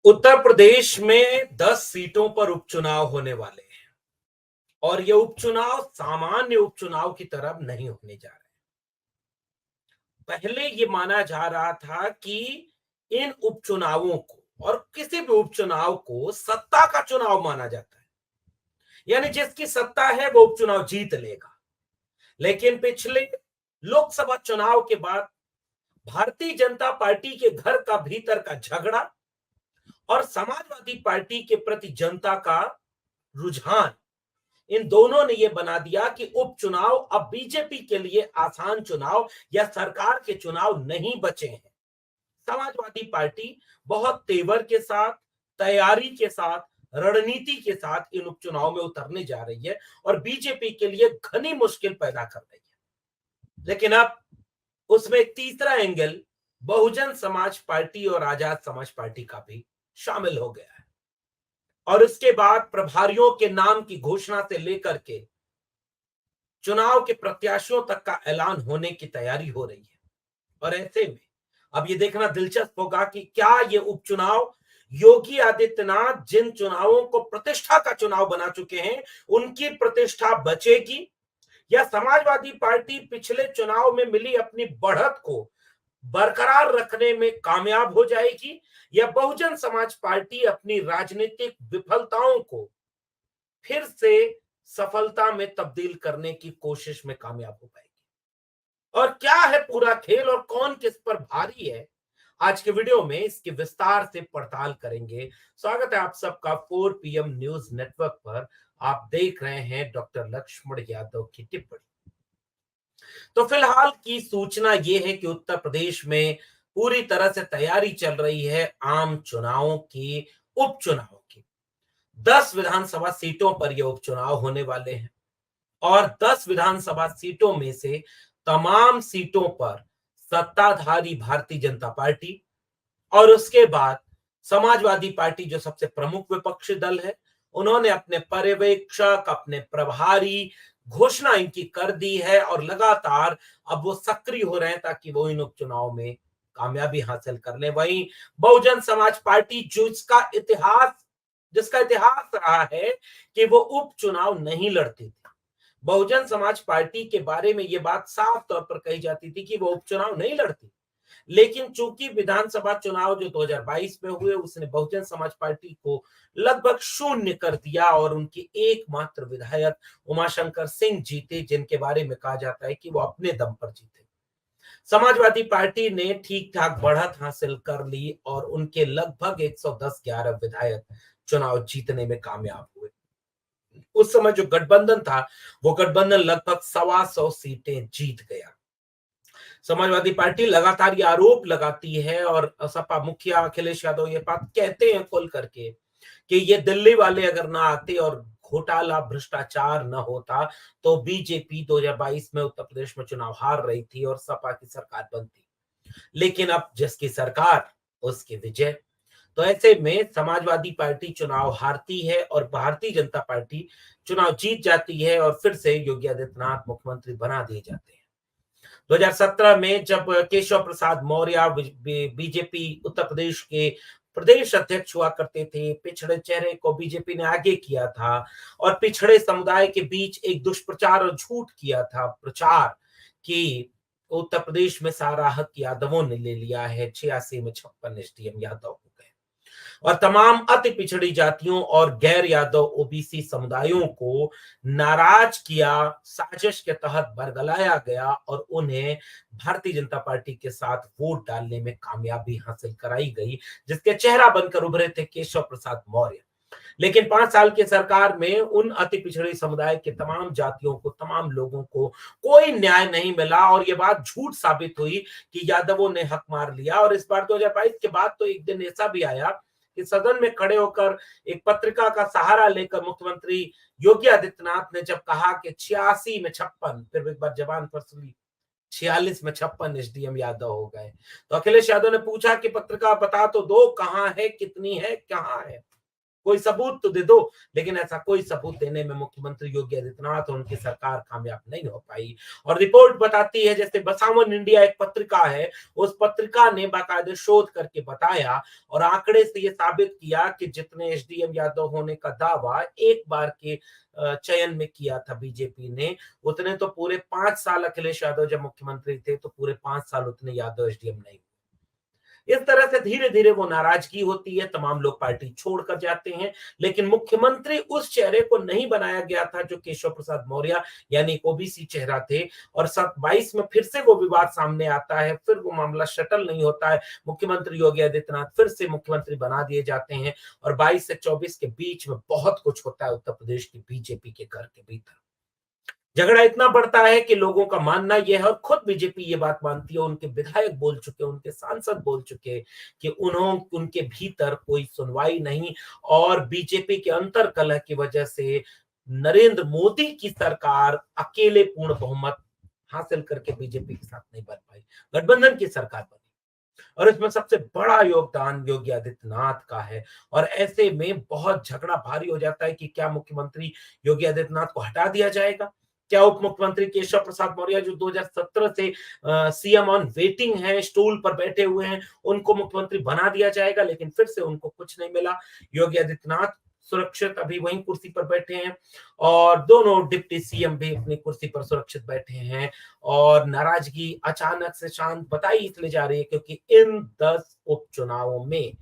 उत्तर प्रदेश में 10 सीटों पर उपचुनाव होने वाले हैं और ये उपचुनाव सामान्य उपचुनाव की तरह नहीं होने जा रहे। पहले ये माना जा रहा था कि इन उपचुनावों को और किसी भी उपचुनाव को सत्ता का चुनाव माना जाता है, यानी जिसकी सत्ता है वो उपचुनाव जीत लेगा। लेकिन पिछले लोकसभा चुनाव के बाद भारतीय जनता पार्टी के घर का भीतर का झगड़ा और समाजवादी पार्टी के प्रति जनता का रुझान, इन दोनों ने यह बना दिया कि उपचुनाव अब बीजेपी के लिए आसान चुनाव या सरकार के चुनाव नहीं बचे हैं। समाजवादी पार्टी बहुत तेवर के साथ, तैयारी के साथ, रणनीति के साथ इन उपचुनाव में उतरने जा रही है और बीजेपी के लिए घनी मुश्किल पैदा कर रही है। लेकिन अब उसमें एक तीसरा एंगल बहुजन समाज पार्टी और आजाद समाज पार्टी का भी शामिल हो गया है और इसके बाद प्रभारियों के नाम की घोषणा से लेकर के चुनाव के प्रत्याशियों तक का ऐलान होने की तैयारी हो रही है। और ऐसे में अब ये देखना दिलचस्प होगा कि क्या ये उपचुनाव योगी आदित्यनाथ जिन चुनावों को प्रतिष्ठा का चुनाव बना चुके हैं उनकी प्रतिष्ठा बचेगी, या समाजवादी पार्टी पिछले चुनाव में मिली अपनी बढ़त को बरकरार रखने में कामयाब हो जाएगी, या बहुजन समाज पार्टी अपनी राजनीतिक विफलताओं को फिर से सफलता में तब्दील करने की कोशिश में कामयाब हो पाएगी। और क्या है पूरा खेल और कौन किस पर भारी है, आज के वीडियो में इसकी विस्तार से पड़ताल करेंगे। स्वागत है आप सबका 4 PM न्यूज नेटवर्क पर। आप देख रहे हैं डॉक्टर लक्ष्मण यादव की टिप्पणी। तो फिलहाल की सूचना यह है कि उत्तर प्रदेश में पूरी तरह से तैयारी चल रही है आम चुनावों की, उपचुनाव की। 10 विधानसभा सीटों पर यह उपचुनाव होने वाले हैं और 10 विधानसभा सीटों में से तमाम सीटों पर सत्ताधारी भारतीय जनता पार्टी और उसके बाद समाजवादी पार्टी जो सबसे प्रमुख विपक्षी दल है, उन्होंने अपने पर्यवेक्षक, अपने प्रभारी घोषणा इनकी कर दी है और लगातार अब वो सक्रिय हो रहे हैं ताकि वो इन उपचुनाव में कामयाबी हासिल कर ले। वहीं बहुजन समाज पार्टी जिसका इतिहास रहा है कि वो उपचुनाव नहीं लड़ती थी। बहुजन समाज पार्टी के बारे में ये बात साफ तौर पर कही जाती थी कि वो उपचुनाव नहीं लड़ती, लेकिन चूंकि विधानसभा चुनाव जो 2022 में हुए उसने बहुजन समाज पार्टी को लगभग शून्य कर दिया और उनके एकमात्र विधायक उमाशंकर सिंह जीते, जिनके बारे में कहा जाता है कि वो अपने दम पर जीते। समाजवादी पार्टी ने ठीक ठाक बढ़त हासिल कर ली और उनके लगभग 110-11 विधायक चुनाव जीतने में कामयाब हुए। उस समय जो गठबंधन था वो गठबंधन लगभग 125 सीटें जीत गया। समाजवादी पार्टी लगातार ये आरोप लगाती है और सपा मुखिया अखिलेश यादव ये बात कहते हैं खोल करके कि ये दिल्ली वाले अगर ना आते और घोटाला भ्रष्टाचार न होता तो बीजेपी 2022 में उत्तर प्रदेश में चुनाव हार रही थी और सपा की सरकार बनती। लेकिन अब जिसकी सरकार उसकी विजय। तो ऐसे में समाजवादी पार्टी चुनाव हारती है और भारतीय जनता पार्टी चुनाव जीत जाती है और फिर से योगी आदित्यनाथ मुख्यमंत्री बना दिए जाते हैं। 2017 में जब केशव प्रसाद मौर्य बीजेपी उत्तर प्रदेश के प्रदेश अध्यक्ष हुआ करते थे, पिछड़े चेहरे को बीजेपी ने आगे किया था और पिछड़े समुदाय के बीच एक दुष्प्रचार और झूठ किया था प्रचार कि उत्तर प्रदेश में सारा हक यादवों ने ले लिया है, 86 में 56 एसडीएम यादव हो गए और तमाम अति पिछड़ी जातियों और गैर यादव ओबीसी समुदायों को नाराज किया, साजिश के तहत बरगलाया गया और उन्हें भारतीय जनता पार्टी के साथ वोट डालने में कामयाबी हासिल कराई गई, जिसके चेहरा बनकर उभरे थे केशव प्रसाद मौर्य। लेकिन 5 साल की सरकार में उन अति पिछड़े समुदाय के तमाम जातियों को, तमाम लोगों को कोई न्याय नहीं मिला और ये बात झूठ साबित हुई कि यादवों ने हक मार लिया। और इस बार 2022 के बाद तो एक दिन ऐसा भी आया कि सदन में खड़े होकर एक पत्रिका का सहारा लेकर मुख्यमंत्री योगी आदित्यनाथ ने जब कहा कि 86 में 56, फिर एक बार जबान पर सुनी 46 में 56 एसडीएम यादव हो गए, तो अखिलेश यादव ने पूछा कि पत्रिका बता तो दो, कहां है, कितनी है, कहां है। कोई सबूत तो दे दो। लेकिन ऐसा कोई सबूत देने में मुख्यमंत्री योगी आदित्यनाथ और उनकी सरकार कामयाब नहीं हो पाई। और रिपोर्ट बताती है, जैसे बसावन इंडिया एक पत्रिका है, उस पत्रिका ने बाकायदे शोध करके बताया और आंकड़े से ये साबित किया कि जितने एसडीएम यादव होने का दावा एक बार के चयन में किया था बीजेपी ने, उतने तो पूरे 5 साल अखिलेश यादव जब मुख्यमंत्री थे तो पूरे 5 साल उतने यादव एसडीएम नहीं। इस तरह से धीरे धीरे वो नाराजगी होती है, तमाम लोग पार्टी छोड़कर जाते हैं। लेकिन मुख्यमंत्री उस चेहरे को नहीं बनाया गया था जो केशव प्रसाद मौर्य यानी ओबीसी चेहरा थे। और 22 में फिर से वो विवाद सामने आता है, फिर वो मामला शटल नहीं होता है, मुख्यमंत्री योगी आदित्यनाथ फिर से मुख्यमंत्री बना दिए जाते हैं और 22 से 24 के बीच में बहुत कुछ होता है उत्तर प्रदेश की बीजेपी के घर के भीतर। झगड़ा इतना बढ़ता है कि लोगों का मानना यह है, और खुद बीजेपी ये बात मानती है, उनके विधायक बोल चुके, उनके सांसद बोल चुके कि उनके भीतर कोई सुनवाई नहीं और बीजेपी के अंतर कलह की वजह से नरेंद्र मोदी की सरकार अकेले पूर्ण बहुमत हासिल करके बीजेपी के साथ नहीं बन पाई, गठबंधन की सरकार बनी। और इसमें सबसे बड़ा योगदान योगी आदित्यनाथ का है। और ऐसे में बहुत झगड़ा भारी हो जाता है कि क्या मुख्यमंत्री योगी आदित्यनाथ को हटा दिया जाएगा, क्या उप मुख्यमंत्री केशव प्रसाद मौर्य जो 2017 से सीएम ऑन वेटिंग है, स्टूल पर बैठे हुए हैं, उनको मुख्यमंत्री बना दिया जाएगा। लेकिन फिर से उनको कुछ नहीं मिला। योगी आदित्यनाथ सुरक्षित अभी वहीं कुर्सी पर बैठे हैं और दोनों डिप्टी सीएम भी अपनी कुर्सी पर सुरक्षित बैठे हैं। और नाराजगी अचानक से शांत बताई इसलिए जा रही है क्योंकि इन 10 उपचुनावों में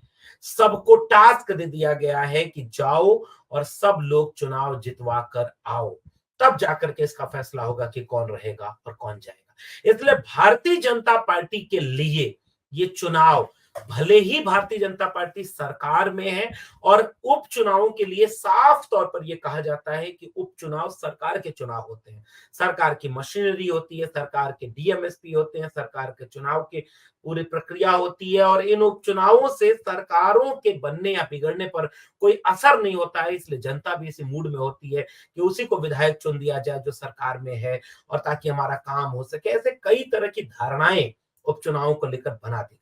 सबको टास्क दे दिया गया है कि जाओ और सब लोग चुनाव जितवा कर आओ, तब जाकर के इसका फैसला होगा कि कौन रहेगा और कौन जाएगा। इसलिए भारतीय जनता पार्टी के लिए ये चुनाव, भले ही भारतीय जनता पार्टी सरकार में है और उपचुनावों के लिए साफ तौर पर यह कहा जाता है कि उपचुनाव सरकार के चुनाव होते हैं, सरकार की मशीनरी होती है, सरकार के डीएमएसपी होते हैं, सरकार के चुनाव के पूरी प्रक्रिया होती है और इन उपचुनावों से सरकारों के बनने या बिगड़ने पर कोई असर नहीं होता है। इसलिए जनता भी इसी मूड में होती है कि उसी को विधायक चुन दिया जाए जो सरकार में है और ताकि हमारा काम हो सके। ऐसे कई तरह की धारणाएं उपचुनावों को लेकर बना दी गई।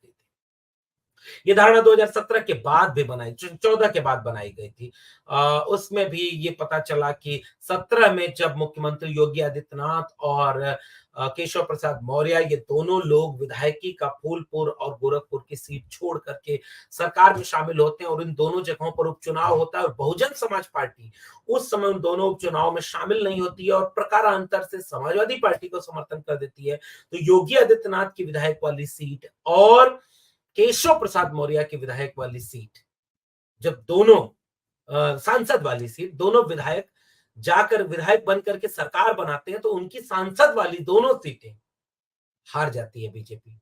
ये धारणा 2017 के बाद भी बनाई, 14 के बाद बनाई गई थी। उसमें भी ये पता चला कि 17 में जब मुख्यमंत्री योगी आदित्यनाथ और केशव प्रसाद मौर्य ये दोनों लोग विधायकी का फूलपुर और गोरखपुर की सीट छोड़ करके सरकार में शामिल होते हैं और इन दोनों जगहों पर उपचुनाव होता है और बहुजन समाज पार्टी उस समय उन दोनों उपचुनाव में शामिल नहीं होती है और प्रकारांतर से समाजवादी पार्टी को समर्थन कर देती है। तो योगी आदित्यनाथ की विधायक वाली सीट और केशव प्रसाद मौर्य की विधायक वाली सीट, जब दोनों सांसद वाली सीट, दोनों विधायक जाकर विधायक बनकर के सरकार बनाते हैं तो उनकी सांसद वाली दोनों सीटें हार जाती है बीजेपी।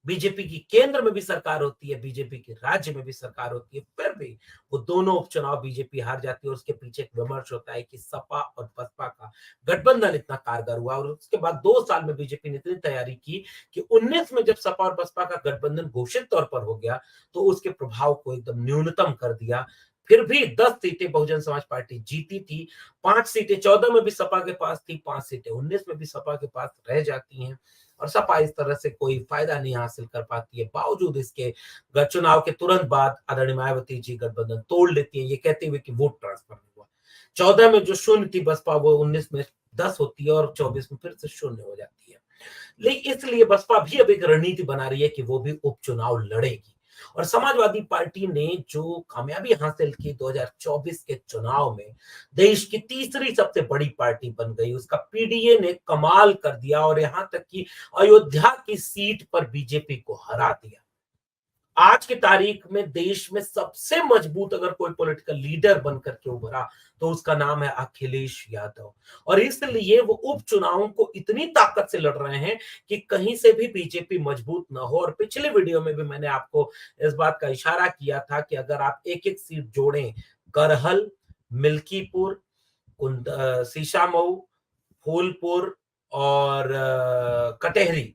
बीजेपी की केंद्र में भी सरकार होती है, बीजेपी की राज्य में भी सरकार होती है, फिर भी वो दोनों उपचुनाव बीजेपी हार जाती है। और उसके पीछे एक विमर्श होता है कि सपा और बसपा का गठबंधन इतना कारगर हुआ और उसके बाद 2 साल में बीजेपी ने इतनी तैयारी की कि 19 में जब सपा और बसपा का गठबंधन घोषित तौर पर हो गया तो उसके प्रभाव को एकदम न्यूनतम कर दिया। फिर भी 10 सीटें बहुजन समाज पार्टी जीती थी, 5 सीटें 14 में भी सपा के पास थी, 5 सीटें 19 में भी सपा के पास रह जाती हैं और सपा इस तरह से कोई फायदा नहीं हासिल कर पाती है। बावजूद इसके चुनाव के तुरंत बाद आदरणीय मायावती जी गठबंधन तोड़ लेती है, ये कहते हुए कि वोट ट्रांसफर नहीं हुआ। 14 में जो शून्य थी बसपा वो 19 में 10 होती है और 24 में फिर से शून्य हो जाती है। लेकिन इसलिए बसपा भी अब एक रणनीति बना रही है कि वो भी उपचुनाव लड़ेगी। और समाजवादी पार्टी ने जो कामयाबी हासिल की 2024 के चुनाव में, देश की तीसरी सबसे बड़ी पार्टी बन गई, उसका पीडीए ने कमाल कर दिया और यहां तक कि अयोध्या की सीट पर बीजेपी को हरा दिया। आज की तारीख में देश में सबसे मजबूत अगर कोई पॉलिटिकल लीडर बनकर के उभरा तो उसका नाम है अखिलेश यादव। और इसलिए वो उपचुनावों को इतनी ताकत से लड़ रहे हैं कि कहीं से भी बीजेपी मजबूत ना हो। और पिछले वीडियो में भी मैंने आपको इस बात का इशारा किया था कि अगर आप एक एक सीट जोड़ें, करहल, मिल्कीपुर, शीशामऊ, फूलपुर और कटेहरी,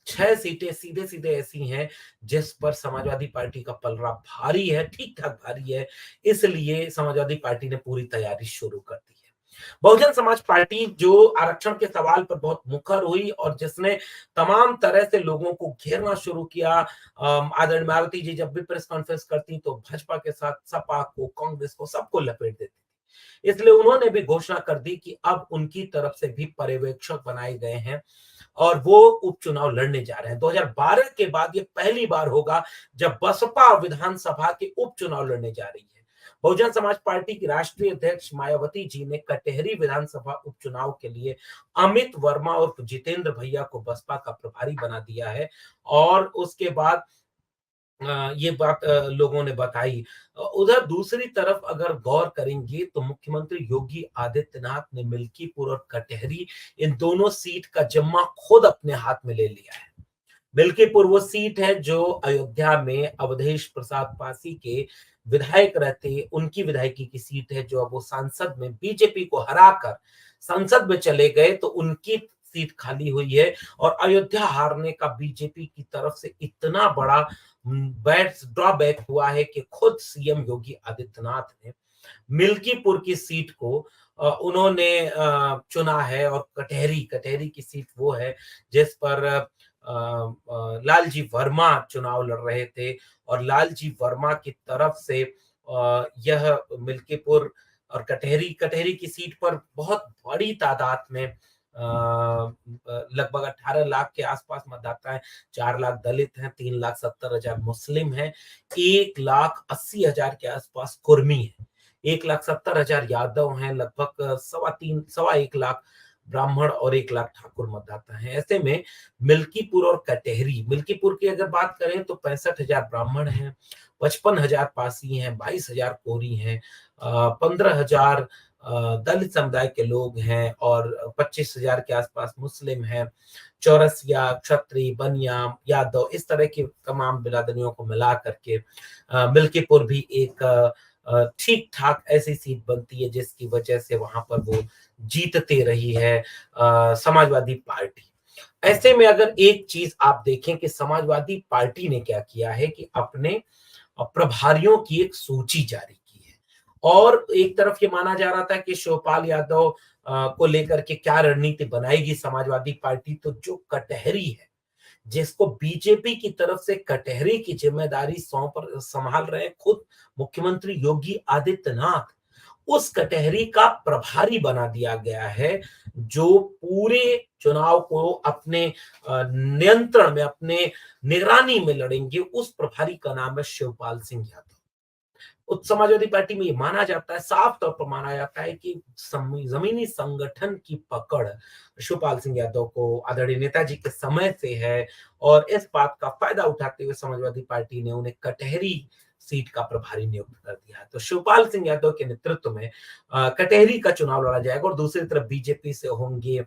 6 सीटें सीधे सीधे ऐसी हैं जिस पर समाजवादी पार्टी का पलड़ा भारी है, ठीक ठाक भारी है। इसलिए समाजवादी पार्टी ने पूरी तैयारी शुरू कर दी है। बहुजन समाज पार्टी जो आरक्षण के सवाल पर बहुत मुखर हुई और जिसने तमाम तरह से लोगों को घेरना शुरू किया। आदरणीय मायावती जी जब भी प्रेस कॉन्फ्रेंस करती तो भाजपा के साथ सपा को, कांग्रेस को, सबको लपेट देती थी। इसलिए उन्होंने भी घोषणा कर दी कि अब उनकी तरफ से भी पर्यवेक्षक बनाए गए हैं और वो उपचुनाव लड़ने जा रहे हैं। 2012 के बाद ये पहली बार होगा जब बसपा विधानसभा के उपचुनाव लड़ने जा रही है। बहुजन समाज पार्टी की राष्ट्रीय अध्यक्ष मायावती जी ने कटेहरी विधानसभा उपचुनाव के लिए अमित वर्मा और जितेंद्र भैया को बसपा का प्रभारी बना दिया है और उसके बाद ये बात लोगों ने बताई। उधर दूसरी तरफ अगर गौर करेंगे तो मुख्यमंत्री योगी आदित्यनाथ ने मिल्कीपुर और कटेहरी इन दोनों सीट का जिम्मा खुद अपने हाथ में ले लिया है। मिल्कीपुर वो सीट है जो अयोध्या में अवधेश प्रसाद पासी के विधायक रहते, उनकी विधायकी की सीट है जो अब वो सांसद में बीजेपी को हराकर संसद में चले गए तो उनकी सीट खाली हुई है और अयोध्या हारने का बीजेपी की तरफ से इतना बड़ा बैट ड्रॉबैक हुआ है कि खुद सीएम योगी आदित्यनाथ ने मिल्कीपुर की सीट को उन्होंने चुना है और कटेहरी कटेहरी की सीट वो है जिस पर लालजी वर्मा चुनाव लड़ रहे थे और लालजी वर्मा की तरफ से यह मिल्कीपुर और कटेहरी कटेहरी की सीट पर बहुत बड़ी तादाद में लगभग 18 लाख के आसपास मतदाता है। 4 लाख दलित हैं, 3,70,000 मुस्लिम हैं, 1,80,000 के आसपास कुर्मी है, 1,70,000 यादव हैं, लगभग 1,1 लाख ब्राह्मण और 1 लाख ठाकुर मतदाता हैं। ऐसे में मिल्कीपुर और कटेहरी, मिल्कीपुर की अगर बात करें तो 65,000 ब्राह्मण हैं, 55,000 पासी हैं, 22,000 कोरी हैं, 15,000 दलित समुदाय के लोग हैं और 25,000 के आसपास मुस्लिम हैं, चौरसिया, क्षत्रिय, बनिया, यादव, इस तरह की तमाम बिरादरियों को मिला करके मिल्कीपुर भी एक ठीक ठाक ऐसी सीट बनती है जिसकी वजह से वहां पर वो जीतते रही है समाजवादी पार्टी। ऐसे में अगर एक चीज आप देखें कि समाजवादी पार्टी ने क्या किया है कि अपने प्रभारियों की एक सूची जारी की है और एक तरफ ये माना जा रहा था कि शिवपाल यादव को लेकर के क्या रणनीति बनाएगी समाजवादी पार्टी, तो जो कटेहरी है जिसको बीजेपी की तरफ से कटेहरी की जिम्मेदारी संभाल रहे हैं खुद मुख्यमंत्री योगी आदित्यनाथ, उस कटेहरी का प्रभारी बना दिया गया है जो पूरे चुनाव को अपने नियंत्रण में, अपने निगरानी में लड़ेंगे। उस प्रभारी का नाम है शिवपाल सिंह यादव। उस समाजवादी पार्टी में ये माना जाता है, साफ तौर पर माना जाता है कि जमीनी संगठन की पकड़ शिवपाल सिंह यादव को आदरणीय नेताजी के समय से है और इस बात का फायदा उठाते हुए समाजवादी पार्टी ने उन्हें कटेहरी सीट का प्रभारी नियुक्त कर दिया है। तो शिवपाल सिंह यादव के नेतृत्व में कटेहरी का चुनाव लड़ा जाएगा और दूसरी तरफ बीजेपी से होंगे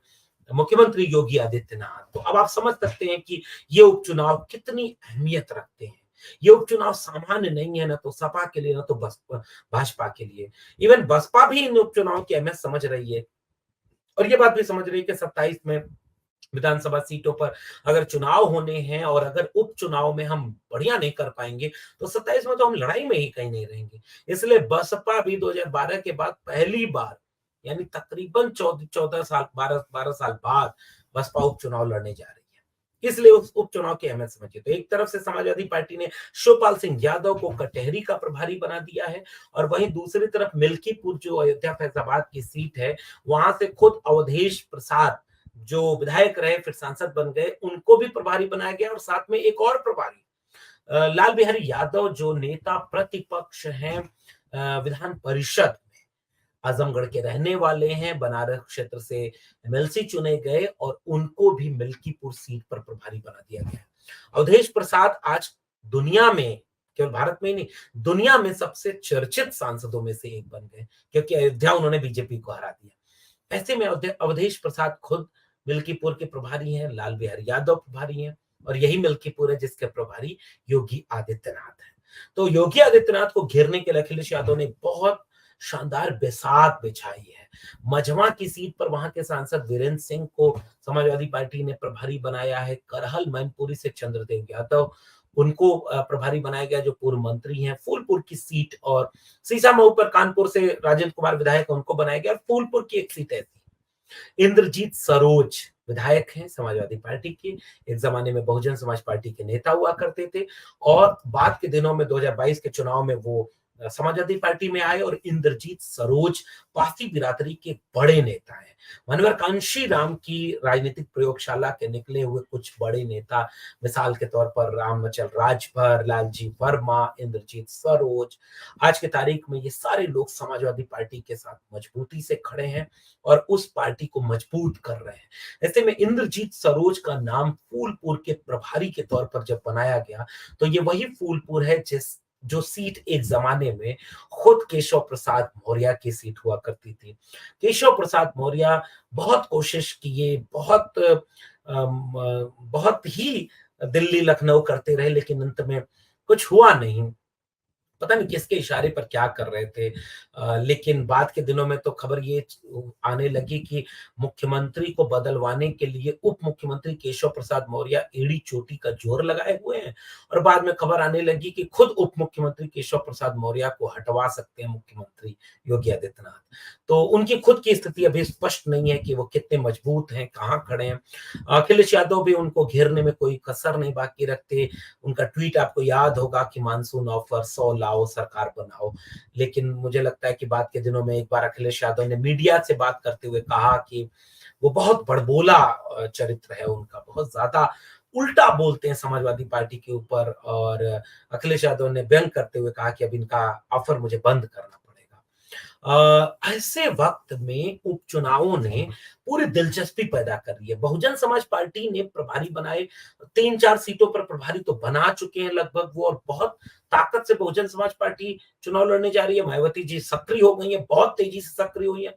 मुख्यमंत्री योगी आदित्यनाथ। तो अब आप समझ सकते हैं कि ये उपचुनाव कितनी अहमियत रखते हैं। ये उपचुनाव सामान्य नहीं है, ना तो सपा के लिए, ना तो भाजपा के लिए। इवन बसपा भी इन उपचुनाव की अहमियत समझ रही है और ये बात भी समझ रही है कि 27 में विधानसभा सीटों पर अगर चुनाव होने हैं और अगर उपचुनाव में हम बढ़िया नहीं कर पाएंगे तो 27 में तो हम लड़ाई में ही कहीं नहीं रहेंगे। इसलिए बसपा भी 2012 के बाद पहली बार यानी तकरीबन 14 साल 12 साल बाद बसपा उपचुनाव लड़ने जा रही है। इसलिए उस उपचुनाव की अहमियत समझिए। तो एक तरफ से समाजवादी पार्टी ने शिवपाल सिंह यादव को कटेहरी का प्रभारी बना दिया है और वहीं दूसरी तरफ मिल्कीपुर जो अयोध्या फैजाबाद की सीट है वहां से खुद अवधेश प्रसाद जो विधायक रहे फिर सांसद बन गए, उनको भी प्रभारी बनाया गया और साथ में एक और प्रभारी लाल बिहारी यादव जो नेता प्रतिपक्ष हैं विधान परिषद में, आजमगढ़ के रहने वाले हैं, बनारस क्षेत्र से एमएलसी चुने गए और उनको भी मिल्कीपुर सीट पर प्रभारी बना दिया गया। अवधेश प्रसाद आज दुनिया में, केवल भारत में ही नहीं, दुनिया में सबसे चर्चित सांसदों में से एक बन गए क्योंकि अयोध्या उन्होंने बीजेपी को हरा दिया। ऐसे में अवधेश प्रसाद खुद मिल्कीपुर के प्रभारी हैं, लाल बिहारी यादव प्रभारी हैं और यही मिल्कीपुर है जिसके प्रभारी योगी आदित्यनाथ है। तो योगी आदित्यनाथ को घेरने के लिए अखिलेश यादव ने बहुत शानदार बिसात बिछाई है। मझवा की सीट पर वहां के सांसद वीरेंद्र सिंह को समाजवादी पार्टी ने प्रभारी बनाया है। करहल मैनपुरी से चंद्रदेव यादव उनको प्रभारी बनाया गया जो पूर्व मंत्री हैं। फूलपुर की सीट और सीसामऊ पर कानपुर से राजेंद्र कुमार विधायक उनको बनाया गया। फूलपुर की एक सीट ऐसी इंद्रजीत सरोज विधायक हैं समाजवादी पार्टी के। एक जमाने में बहुजन समाज पार्टी के नेता हुआ करते थे और बाद के दिनों में 2022 के चुनाव में वो समाजवादी पार्टी में आए और इंद्रजीत सरोज पासी बिरादरी के बड़े नेता हैं। मनोहर कांशी राम की राजनीतिक प्रयोगशाला के निकले हुए कुछ बड़े नेता, मिसाल के तौर पर रामचल राजभर, लालजी वर्मा, इंद्रजीत सरोज, आज की तारीख में ये सारे लोग समाजवादी पार्टी के साथ मजबूती से खड़े हैं और उस पार्टी को मजबूत कर रहे हैं। ऐसे में इंद्रजीत सरोज का नाम फूलपुर के प्रभारी के तौर पर जब बनाया गया, तो ये वही फूलपुर है जो सीट एक जमाने में खुद केशव प्रसाद मौर्य की सीट हुआ करती थी। केशव प्रसाद मौर्य बहुत कोशिश किए, बहुत ही दिल्ली लखनऊ करते रहे, लेकिन अंत में कुछ हुआ नहीं। पता नहीं किसके इशारे पर क्या कर रहे थे। लेकिन बाद के दिनों में तो खबर ये आने लगी कि मुख्यमंत्री को बदलवाने के लिए उप मुख्यमंत्री केशव प्रसाद मौर्य एड़ी चोटी का जोर लगाए हुए हैं और बाद में खबर आने लगी कि खुद उप मुख्यमंत्री केशव प्रसाद मौर्य को हटवा सकते हैं मुख्यमंत्री योगी आदित्यनाथ। तो उनकी खुद की स्थिति अभी स्पष्ट नहीं है कि वो कितने मजबूत हैं, कहाँ खड़े हैं। अखिलेश यादव भी उनको घेरने में कोई कसर नहीं बाकी रखते। उनका ट्वीट आपको याद होगा कि मानसून ऑफर 100 लाओ, सरकार बनाओ। लेकिन मुझे लगता है कि बाद के दिनों में एक बार अखिलेश यादव ने मीडिया से बात करते हुए कहा कि वो बहुत बड़बोला चरित्र है उनका, बहुत ज्यादा उल्टा बोलते हैं समाजवादी पार्टी के ऊपर। और अखिलेश यादव ने व्यंग करते हुए कहा कि अब इनका ऑफर मुझे बंद करना पड़ेगा। ऐसे वक्त में उपचुनावों ने पूरी दिलचस्पी पैदा कर रही है। बहुजन समाज पार्टी ने प्रभारी बनाए, 3-4 सीटों पर प्रभारी तो बना चुके हैं लगभग वो, और बहुत ताकत से बहुजन समाज पार्टी चुनाव लड़ने जा रही है। मायावती जी सक्रिय हो गई है, बहुत तेजी से सक्रिय हुई है।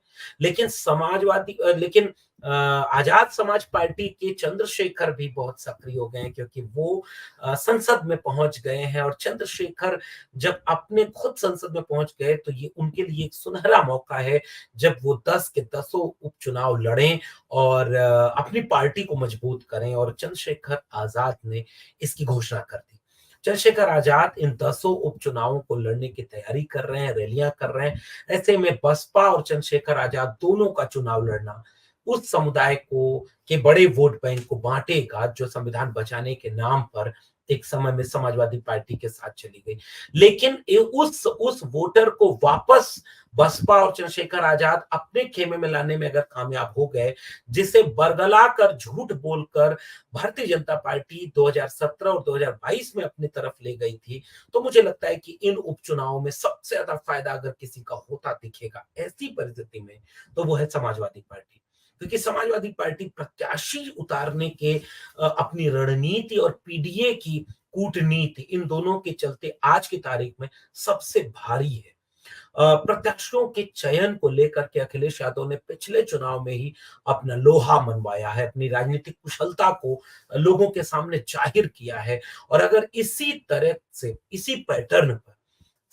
लेकिन आजाद समाज पार्टी के चंद्रशेखर भी बहुत सक्रिय हो गए हैं, क्योंकि वो संसद में पहुंच गए हैं। और चंद्रशेखर जब अपने खुद संसद में पहुंच गए तो ये उनके लिए एक सुनहरा मौका है जब वो 10 के 10 उपचुनाव लड़ें और अपनी पार्टी को मजबूत करें। और चंद्रशेखर आजाद ने इसकी घोषणा कर दी। चंद्रशेखर आजाद इन 10 उपचुनावों को लड़ने की तैयारी कर रहे हैं, रैलियां कर रहे हैं। ऐसे में बसपा और चंद्रशेखर आजाद दोनों का चुनाव लड़ना उस समुदाय को के बड़े वोट बैंक को बांटेगा जो संविधान बचाने के नाम पर एक समय में समाजवादी पार्टी के साथ चली गई। लेकिन उस वोटर को वापस बसपा और चंद्रशेखर आजाद अपने खेमे में लाने में अगर कामयाब हो गए, जिसे बरगला कर झूठ बोलकर भारतीय जनता पार्टी 2017 और 2022 में अपनी तरफ ले गई थी, तो मुझे लगता है कि इन उपचुनावों में सबसे ज्यादा फायदा अगर किसी का होता दिखेगा ऐसी परिस्थिति में, तो वो है समाजवादी पार्टी। क्योंकि समाजवादी पार्टी प्रत्याशी उतारने के अपनी रणनीति और पीडीए की कूटनीति, इन दोनों के चलते आज की तारीख में सबसे भारी है। प्रत्याशियों के चयन को लेकर के अखिलेश यादव ने पिछले चुनाव में ही अपना लोहा मनवाया है, अपनी राजनीतिक कुशलता को लोगों के सामने जाहिर किया है। और अगर इसी तरह से, इसी पैटर्न पर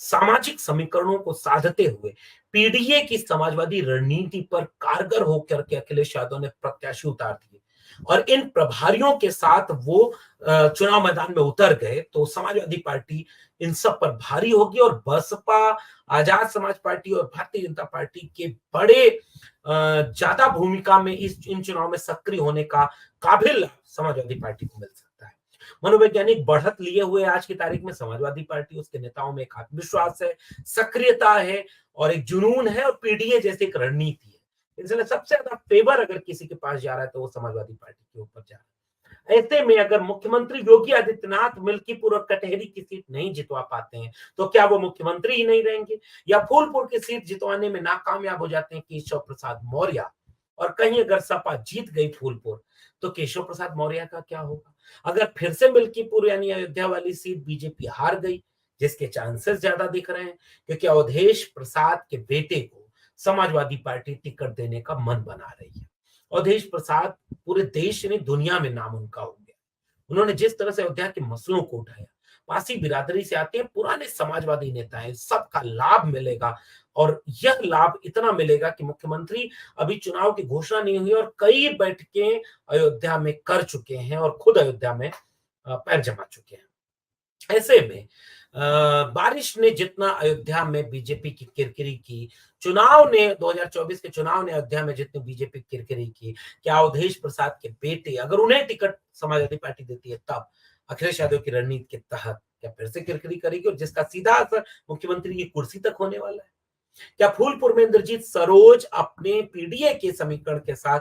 सामाजिक समीकरणों को साधते हुए पीडीए की समाजवादी रणनीति पर कारगर होकर के अखिलेश यादव ने प्रत्याशी उतार दिए और इन प्रभारियों के साथ वो चुनाव मैदान में उतर गए, तो समाजवादी पार्टी इन सब पर भारी होगी। और बसपा, आजाद समाज पार्टी और भारतीय जनता पार्टी के बड़े ज्यादा भूमिका में इन चुनाव में सक्रिय होने का काबिल समाजवादी पार्टी को मिल सकता है। मनोवैज्ञानिक बढ़त लिए हुए आज की तारीख में समाजवादी पार्टी, उसके नेताओं में एक आत्मविश्वास है, सक्रियता है और एक जुनून है और पीडीए जैसी एक रणनीति है। इसलिए सबसे ज्यादा फेवर अगर किसी के पास जा रहा है तो वो समाजवादी पार्टी के ऊपर जा रहा है। ऐसे में अगर मुख्यमंत्री योगी आदित्यनाथ मिल्कीपुर और कटहरी की सीट नहीं जितवा पाते हैं, तो क्या वो मुख्यमंत्री ही नहीं रहेंगे? या फूलपुर की सीट जितवाने में नाकामयाब हो जाते हैं केशव प्रसाद मौर्य, और कहीं अगर सपा जीत गई फूलपुर, तो केशव प्रसाद मौर्य का क्या होगा? अगर फिर से मिल्कीपुर यानी अयोध्या वाली सीट बीजेपी हार गई, जिसके चांसेस ज्यादा दिख रहे हैं, क्योंकि अवधेश प्रसाद के बेटे को समाजवादी पार्टी टिकट देने का मन बना रही है। अवधेश प्रसाद पूरे देश ने, दुनिया में नाम उनका हो गया। उन्होंने जिस तरह से अयोध्या के मसलों को उठाया, पासी बिरादरी से आते हैं, पुराने समाजवादी नेता हैं, सबका लाभ मिलेगा। और यह लाभ इतना मिलेगा कि मुख्यमंत्री अभी चुनाव की घोषणा नहीं हुई और कई बैठकें अयोध्या में कर चुके हैं और खुद अयोध्या में पैर जमा चुके हैं। ऐसे में बारिश ने जितना अयोध्या में बीजेपी की किरकिरी की, चुनाव ने 2024 के चुनाव ने अयोध्या में जितनी बीजेपी किरकिरी की, क्या अवधेश प्रसाद के बेटे अगर उन्हें टिकट समाजवादी पार्टी देती है तब अखिलेश यादव की रणनीति के तहत क्या फिर से किरकिरी करेगी और जिसका सीधा असर मुख्यमंत्री की कुर्सी तक होने वाला है? क्या फूलपुर में इंद्रजीत सरोज अपने पीडीए के समीकरण के साथ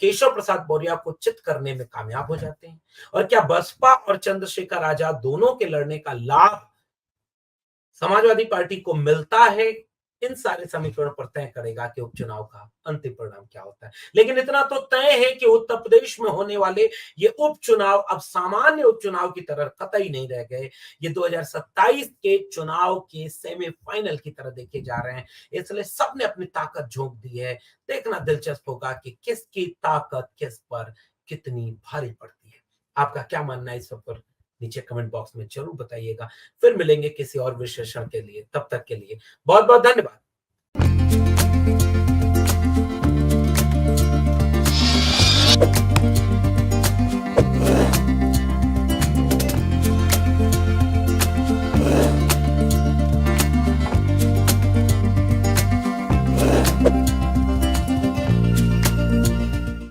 केशव प्रसाद मौर्य को चित करने में कामयाब हो जाते हैं? और क्या बसपा और चंद्रशेखर आजाद दोनों के लड़ने का लाभ समाजवादी पार्टी को मिलता है? इन सारे समीकरण पर तय करेगा कि उपचुनाव का अंतिम परिणाम क्या होता है। लेकिन इतना तो तय है कि उत्तर प्रदेश में होने वाले ये उपचुनाव अब सामान्य उपचुनाव की तरह कतई नहीं रह गए। ये 2027 के चुनाव के सेमीफाइनल की तरह देखे जा रहे हैं। इसलिए सबने अपनी ताकत झोंक दी है। देखना दिलचस्प होगा कि किसकी ताकत किस पर कितनी भारी पड़ती है। आपका क्या मानना है इस पर नीचे कमेंट बॉक्स में जरूर बताइएगा। फिर मिलेंगे किसी और विश्लेषण के लिए, तब तक के लिए बहुत बहुत धन्यवाद।